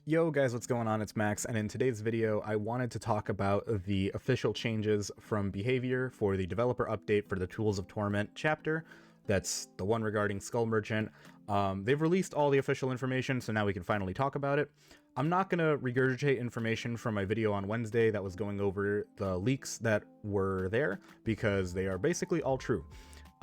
Yo guys, what's going on? It's Max, and in today's video I wanted to talk about the official changes from behavior for the developer update for the Tools of Torment chapter. That's the one regarding Skull Merchant. They've released all the official information, so now we can finally talk about it. I'm not going to regurgitate information from my video on Wednesday that was going over the leaks that were there, because they are basically all true.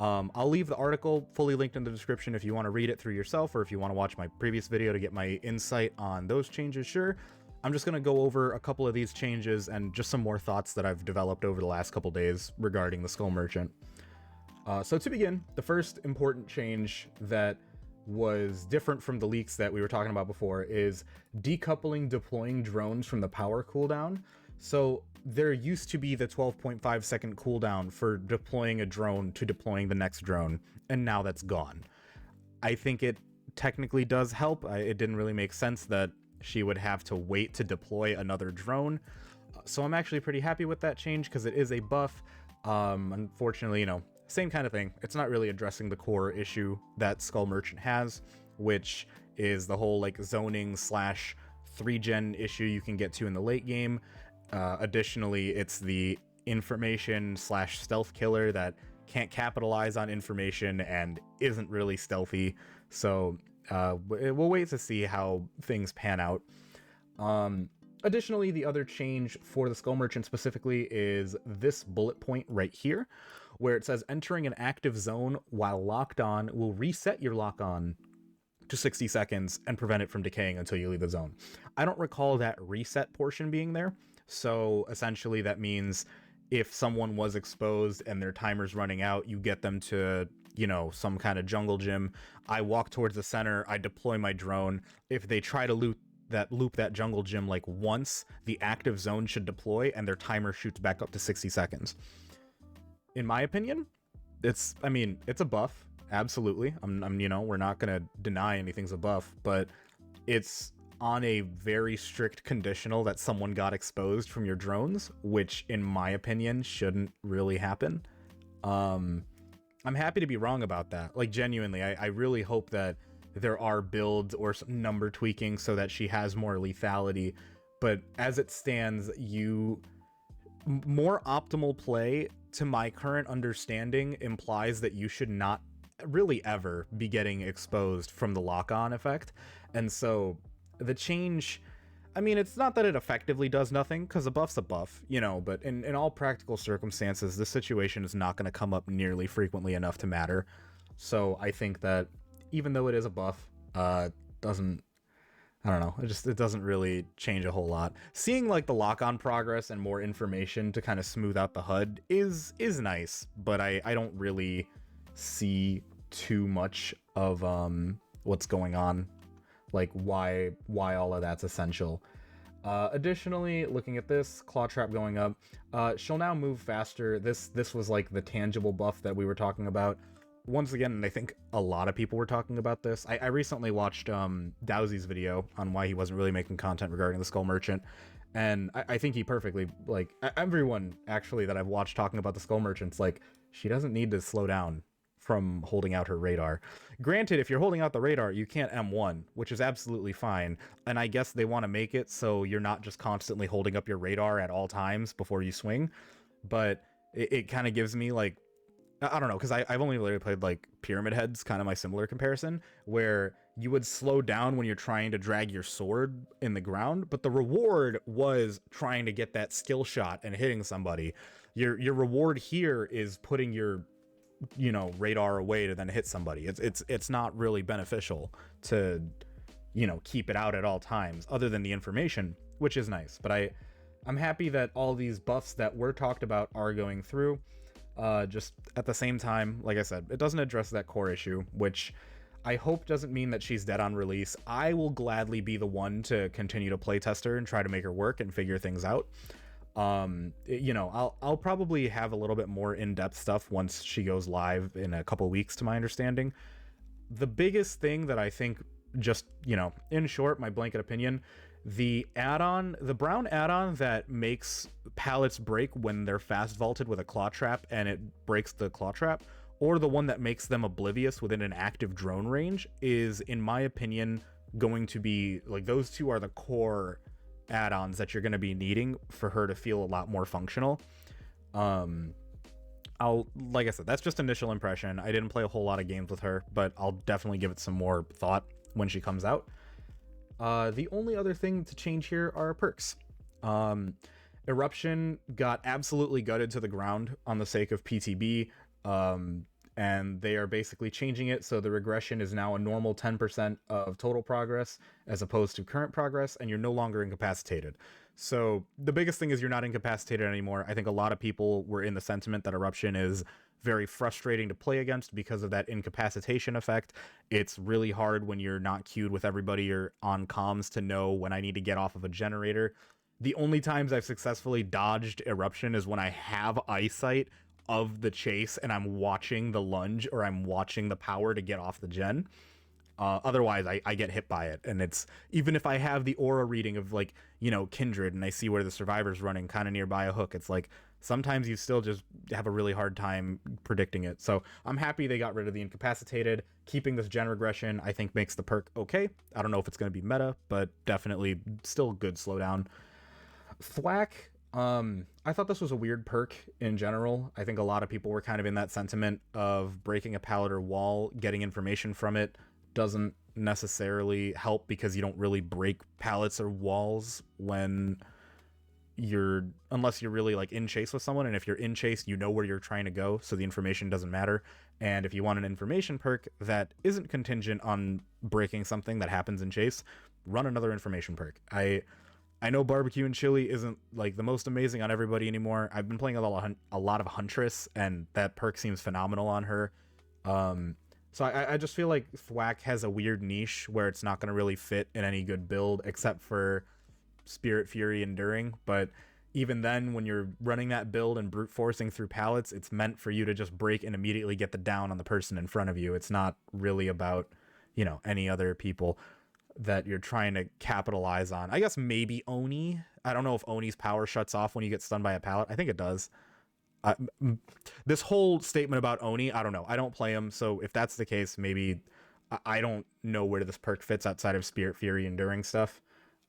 I'll leave the article fully linked in the description if you want to read it through yourself, or if you want to watch my previous video to get my insight on those changes, sure. I'm just going to go over a couple of these changes and just some more thoughts that I've developed over the last couple days regarding the Skull Merchant. So to begin, the first important change that was different from the leaks that we were talking about before is decoupling deploying drones from the power cooldown. So there used to be the 12.5 second cooldown for deploying a drone to deploying the next drone, and now that's gone. I think it technically does help. It didn't really make sense that she would have to wait to deploy another drone. So I'm actually pretty happy with that change because it is a buff. Unfortunately, same kind of thing. It's not really addressing the core issue that Skull Merchant has, which is the whole zoning / 3-gen issue you can get to in the late game. Additionally, it's the information / stealth killer that can't capitalize on information and isn't really stealthy. So we'll wait to see how things pan out. Additionally, the other change for the Skull Merchant specifically is this bullet point right here, where it says entering an active zone while locked on will reset your lock on to 60 seconds and prevent it from decaying until you leave the zone. I don't recall that reset portion being there. So essentially that means if someone was exposed and their timer's running out, you get them to, some kind of jungle gym. I walk towards the center, I deploy my drone. If they try to loop that jungle gym once, the active zone should deploy and their timer shoots back up to 60 seconds. In my opinion, it's a buff. Absolutely. We're not going to deny anything's a buff, but it's on a very strict conditional that someone got exposed from your drones, which in my opinion shouldn't really happen. I'm happy to be wrong about that. Genuinely, I really hope that there are builds or some number tweaking so that she has more lethality, but as it stands, more optimal play, to my current understanding, implies that you should not really ever be getting exposed from the lock-on effect. And so the change, it's not that it effectively does nothing, because a buff's a buff, but in all practical circumstances, this situation is not going to come up nearly frequently enough to matter. So I think that even though it is a buff, it doesn't really change a whole lot. Seeing the lock-on progress and more information to kind of smooth out the HUD is nice, but I don't really see too much of what's going on, why all of that's essential. Additionally, looking at this claw trap going up, she'll now move faster. This was the tangible buff that we were talking about. Once again, and I think a lot of people were talking about this. I recently watched Dowsy's video on why he wasn't really making content regarding the Skull Merchant, and I think he perfectly, everyone actually that I've watched talking about the Skull Merchant's she doesn't need to slow down from holding out her radar. Granted, if you're holding out the radar, you can't M1, which is absolutely fine, and I guess they want to make it so you're not just constantly holding up your radar at all times before you swing, but it kind of gives me I don't know, because I've only literally played Pyramid Head's kind of my similar comparison, where you would slow down when you're trying to drag your sword in the ground, but the reward was trying to get that skill shot and hitting somebody. Your reward here is putting your radar away to then hit somebody. It's not really beneficial to keep it out at all times, other than the information, which is nice. But I'm happy that all these buffs that were talked about are going through. Just at the same time, like I said, it doesn't address that core issue, which I hope doesn't mean that she's dead on release. I will gladly be the one to continue to playtest her and try to make her work and figure things out. I'll probably have a little bit more in-depth stuff once she goes live in a couple weeks, to my understanding. The biggest thing that I think, just, in short, my blanket opinion, the brown add-on that makes pallets break when they're fast vaulted with a claw trap and it breaks the claw trap, or the one that makes them oblivious within an active drone range, is, in my opinion, going to be like, those two are the core add-ons that you're going to be needing for her to feel a lot more functional. Like I said, that's just initial impression. I didn't play a whole lot of games with her, but I'll definitely give it some more thought when she comes out. The only other thing to change here are perks. Eruption got absolutely gutted to the ground on the sake of PTB, and they are basically changing it so the regression is now a normal 10% of total progress as opposed to current progress, and you're no longer incapacitated. So the biggest thing is you're not incapacitated anymore. I think a lot of people were in the sentiment that Eruption is very frustrating to play against because of that incapacitation effect. It's really hard when you're not queued with everybody or on comms to know when I need to get off of a generator. The only times I've successfully dodged Eruption is when I have eyesight of the chase and I'm watching the lunge or I'm watching the power to get off the gen. Otherwise, I get hit by it. And it's, even if I have the aura reading of, like, you know, Kindred and I see where the survivor's running kind of nearby a hook, it's like, sometimes you still just have a really hard time predicting it. So I'm happy they got rid of the incapacitated. Keeping this gen regression, I think, makes the perk okay. I don't know if it's going to be meta, but definitely still good slowdown. Thwack, I thought this was a weird perk in general. I think a lot of people were kind of in that sentiment of breaking a pallet or wall, getting information from it doesn't necessarily help because you don't really break pallets or walls when unless you're really like in chase with someone, and if you're in chase you know where you're trying to go, so the information doesn't matter. And if you want an information perk that isn't contingent on breaking something that happens in chase, run another information perk. I know barbecue and chili isn't like the most amazing on everybody anymore. I've been playing a lot of Huntress, and that perk seems phenomenal on her. So I just feel like Thwack has a weird niche where it's not going to really fit in any good build except for Spirit Fury Enduring. But even then, when you're running that build and brute forcing through pallets, it's meant for you to just break and immediately get the down on the person in front of you. It's not really about, you know, any other people that you're trying to capitalize on. I guess maybe Oni. I don't know if Oni's power shuts off when you get stunned by a pallet. I think it does. This whole statement about Oni, I don't know. I don't play him, so if that's the case, maybe I don't know where this perk fits outside of Spirit Fury Enduring stuff.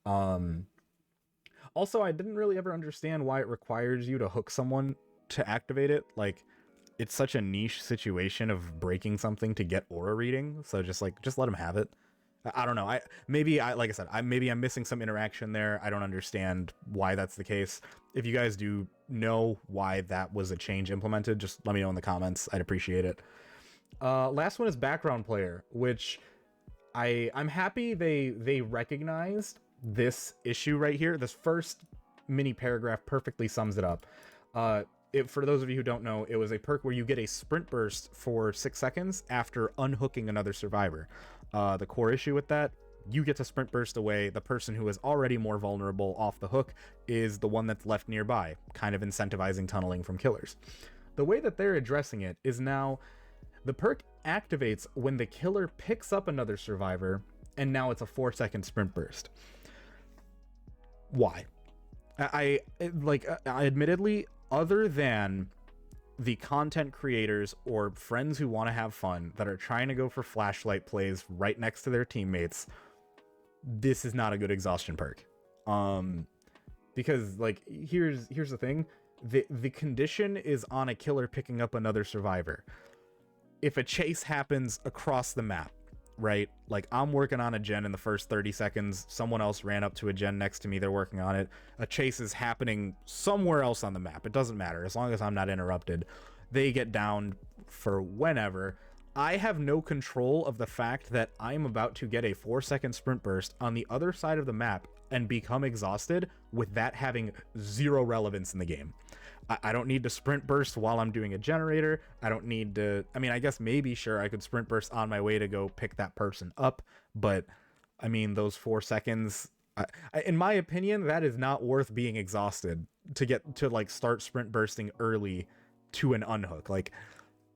Also, I didn't really ever understand why it requires you to hook someone to activate it. Like, it's such a niche situation of breaking something to get aura reading, so just let them have it. I don't know. Like I said, maybe I'm missing some interaction there. I don't understand why that's the case. If you guys do know why that was a change implemented, just let me know in the comments. I'd appreciate it. Last one is background player, which I'm happy they recognized this issue right here. This first mini paragraph perfectly sums it up. For those of you who don't know, it was a perk where you get a sprint burst for 6 seconds after unhooking another survivor. The core issue with that, you get to sprint burst away. The person who is already more vulnerable off the hook is the one that's left nearby, kind of incentivizing tunneling from killers. The way that they're addressing it is now the perk activates when the killer picks up another survivor, and now it's a 4-second sprint burst. Why? I admittedly, other than the content creators or friends who want to have fun that are trying to go for flashlight plays right next to their teammates, this is not a good exhaustion perk. Because like here's the thing, the condition is on a killer picking up another survivor. If a chase happens across the map, right? Like, I'm working on a gen in the first 30 seconds. Someone else ran up to a gen next to me. They're working on it. A chase is happening somewhere else on the map. It doesn't matter. As long as I'm not interrupted. They get downed for whenever. I have no control of the fact that I'm about to get a 4-second sprint burst on the other side of the map and become exhausted with that having zero relevance in the game. I don't need to sprint burst while I'm doing a generator. I don't need to, I mean, I guess maybe, sure, I could sprint burst on my way to go pick that person up. But I mean, those 4 seconds, in my opinion, that is not worth being exhausted to get to like start sprint bursting early to an unhook. Like,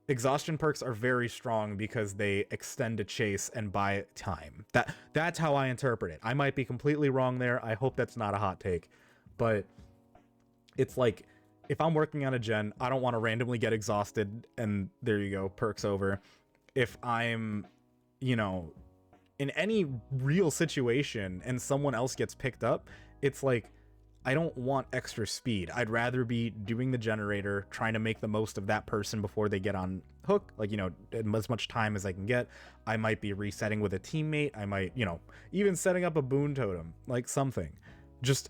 exhaustion perks are very strong because they extend a chase and buy time. That's how I interpret it. I might be completely wrong there. I hope that's not a hot take, but it's like, if I'm working on a gen, I don't want to randomly get exhausted and there you go, perks over. If I'm, you know, in any real situation and someone else gets picked up, it's like, I don't want extra speed. I'd rather be doing the generator, trying to make the most of that person before they get on hook, like, you know, as much time as I can get. I might be resetting with a teammate. I might, you know, even setting up a boon totem, like something. Just,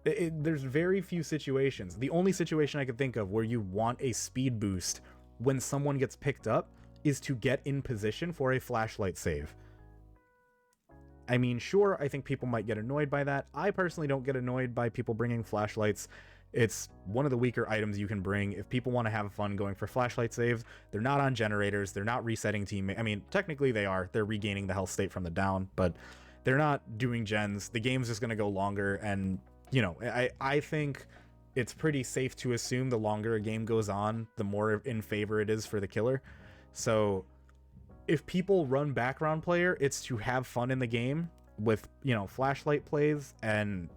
there's very few situations. The only situation I could think of where you want a speed boost when someone gets picked up is to get in position for a flashlight save. I mean, sure, I think people might get annoyed by that. I personally don't get annoyed by people bringing flashlights. It's one of the weaker items you can bring. If people want to have fun going for flashlight saves, they're not on generators, they're not resetting teammates. I mean, technically they are. They're regaining the health state from the down, but they're not doing gens. The game's just going to go longer, and, you know, I think it's pretty safe to assume the longer a game goes on, the more in favor it is for the killer. So if people run background player, it's to have fun in the game with, you know, flashlight plays, and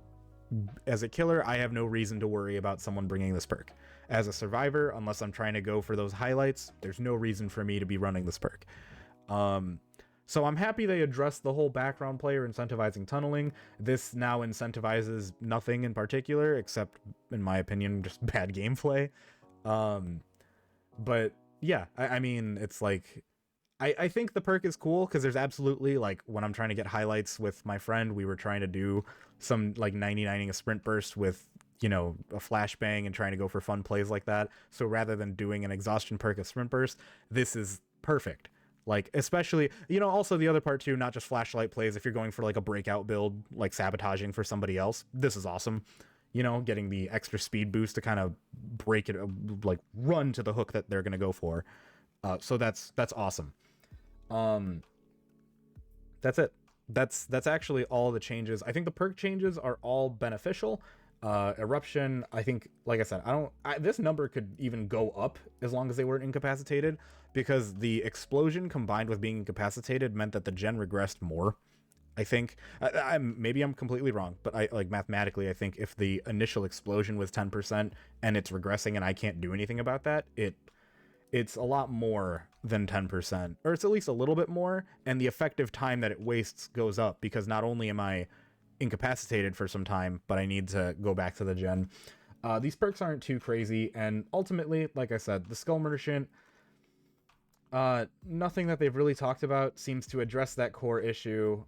as a killer, I have no reason to worry about someone bringing this perk. As a survivor, unless I'm trying to go for those highlights, there's no reason for me to be running this perk. So I'm happy they addressed the whole background player incentivizing tunneling. This now incentivizes nothing in particular, except, in my opinion, just bad gameplay. But yeah, I mean, it's like, I think the perk is cool because there's absolutely, like, when I'm trying to get highlights with my friend, we were trying to do some, like, 99ing a sprint burst with, you know, a flashbang and trying to go for fun plays like that. So rather than doing an exhaustion perk of sprint burst, this is perfect. Like, especially, you know, also the other part too, not just flashlight plays. If you're going for like a breakout build, like sabotaging for somebody else, this is awesome. You know, getting the extra speed boost to kind of break it, like run to the hook that they're going to go for. So that's awesome. That's it. That's actually all the changes. I think the perk changes are all beneficial. Eruption, I think, like I said, this number could even go up as long as they weren't incapacitated, because the explosion combined with being incapacitated meant that the gen regressed more. I think maybe I'm completely wrong, but I, like, mathematically, I think if the initial explosion was 10% and it's regressing and I can't do anything about that, it's a lot more than 10%, or it's at least a little bit more, and the effective time that it wastes goes up, because not only am I incapacitated for some time, but I need to go back to the gen. These perks aren't too crazy, and ultimately, like I said, the Skull Merchant, nothing that they've really talked about seems to address that core issue.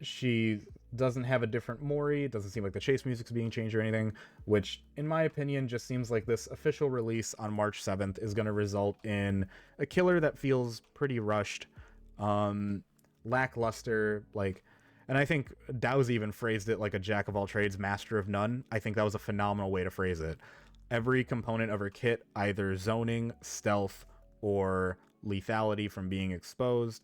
She doesn't have a different Mori. It doesn't seem like the chase music's being changed or anything, which, in my opinion, just seems like this official release on March 7th is going to result in a killer that feels pretty rushed, lackluster, like, and I think Dow's even phrased it like a jack of all trades, master of none. I think that was a phenomenal way to phrase it. Every component of her kit, either zoning, stealth, or lethality from being exposed,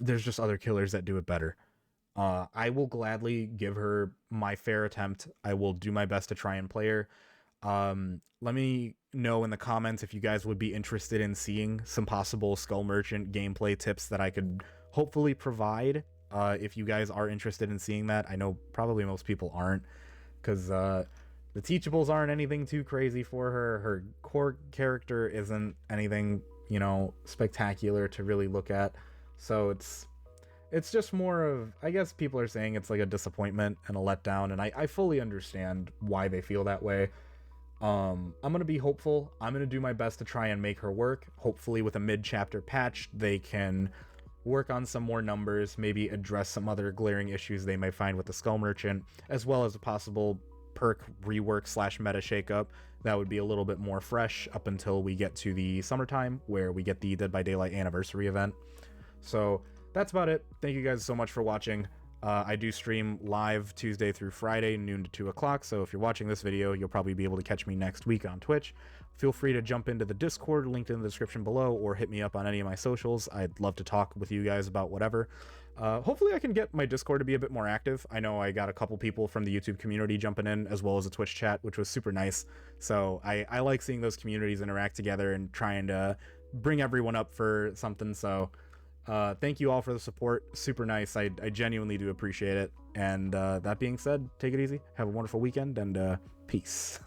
there's just other killers that do it better. I will gladly give her my fair attempt. I will do my best to try and play her. Let me know in the comments if you guys would be interested in seeing some possible Skull Merchant gameplay tips that I could hopefully provide. If you guys are interested in seeing that. I know probably most people aren't, because the teachables aren't anything too crazy for her. Her core character isn't anything, you know, spectacular to really look at. So it's just more of, I guess people are saying it's like a disappointment and a letdown, and I fully understand why they feel that way. I'm going to be hopeful. I'm going to do my best to try and make her work. Hopefully with a mid-chapter patch, they can work on some more numbers, maybe address some other glaring issues they may find with the Skull Merchant, as well as a possible perk rework / meta shakeup that would be a little bit more fresh up until we get to the summertime, where we get the Dead by Daylight anniversary event. So that's about it. Thank you guys so much for watching. I do stream live Tuesday through Friday, noon to 2 o'clock, so if you're watching this video, you'll probably be able to catch me next week on Twitch. Feel free to jump into the Discord, linked in the description below, or hit me up on any of my socials. I'd love to talk with you guys about whatever. Hopefully I can get my Discord to be a bit more active. I know I got a couple people from the YouTube community jumping in, as well as a Twitch chat, which was super nice. So I like seeing those communities interact together and trying to bring everyone up for something. So thank you all for the support. Super nice. I genuinely do appreciate it. And that being said, take it easy. Have a wonderful weekend, and peace.